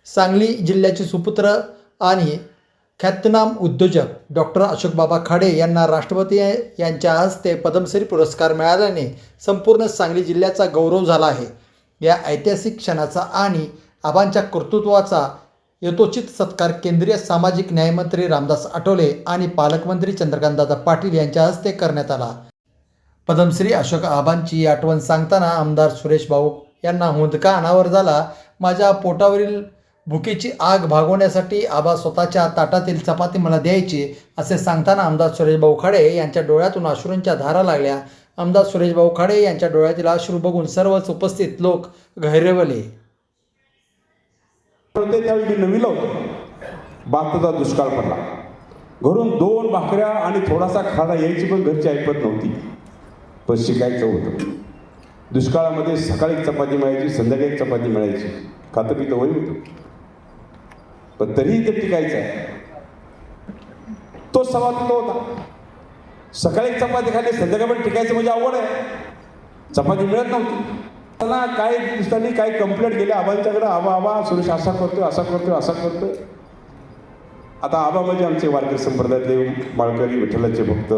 सांगली जिल्ह्याचे सुपुत्र आणि ख्यातनाम उद्योजक डॉक्टर अशोकबाबा खाडे यांना राष्ट्रपती यांच्या हस्ते पद्मश्री पुरस्कार मिळाल्याने संपूर्ण सांगली जिल्ह्याचा गौरव झाला आहे. या ऐतिहासिक क्षणाचा आणि आबांच्या कर्तृत्वाचा यथोचित सत्कार केंद्रीय सामाजिक न्यायमंत्री रामदास आठवले आणि पालकमंत्री चंद्रकांतदादा पाटील यांच्या हस्ते करण्यात आला. पद्मश्री अशोक आबांची आठवण सांगताना आमदार सुरेश भाऊ यांना हुंदका अनावर झाला. माझ्या पोटावरील भुकेची आग भागवण्यासाठी आबा स्वतःच्या ताटातील चपाती मला द्यायची असे सांगताना आमदार सुरेशभाऊ खाडे यांच्या डोळ्यातून अश्रूंच्या धारा लागल्या. आमदार सुरेशभाऊ खाडे यांच्या डोळ्यातील अश्रू बघून सर्वच उपस्थित लोक गहिरवले. त्यावेळी मी नवीला होतो. भाताचा दुष्काळ पडला. घरून 2 भाकऱ्या आणि थोडासा खाडा यायची पण घरची ऐपत नव्हती. पण शिकायचं होतं. दुष्काळामध्ये सकाळी चपाती मिळायची, संध्याकाळी चपाती मिळायची. खातं पितं वय होतं, पण तरीही ते टिकायचं आहे. तो सवाल तो होता. सकाळी चपाती खाली, संध्याकाळी पण टिकायचं म्हणजे अवघड आहे. चपाती मिळत नव्हती. त्यांना काही दिवसांनी काही कंप्लेंट केली आबांच्याकडे. आबा सुरेश असा करतोय, असा करतोय, असा करतोय. आता आबा म्हणजे आमचे वारकरी संप्रदायातले माळकरी विठ्ठलाचे भक्त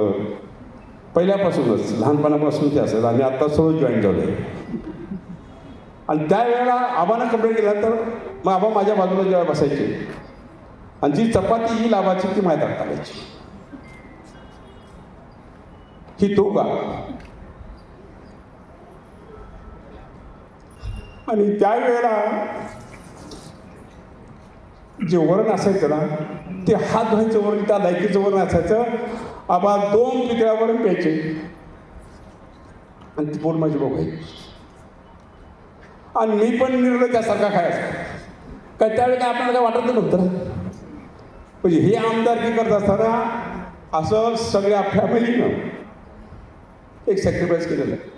पहिल्यापासूनच, लहानपणापासून ते असेल. आणि आता सर्व जॉईन झालो आहे. आणि त्यावेळेला आबांना कंप्लेंट केल्यानंतर मग आबा माझ्या बाजूला जेव्हा बसायचे आणि जी चपाती येईल आबाची ती माझ्या ताटात टाकायची. ही तो का. आणि त्यावेळेला जे वरण असायचं ना, ते हात धुवायचं वरण, त्या लायकीचं वरण असायचं. आबा 2 पितळ्या वरण प्यायचे आणि ती पोट माझी बघायची. आणि मी पण निर्णय त्यासारखा खायचा. काय त्यावेळी काय आपल्याला काय वाटत नव्हतं. म्हणजे हे आमदारकी करत असताना असं सगळ्या फॅमिलीनं एक सॅक्रिफाईस केलेलं आहे.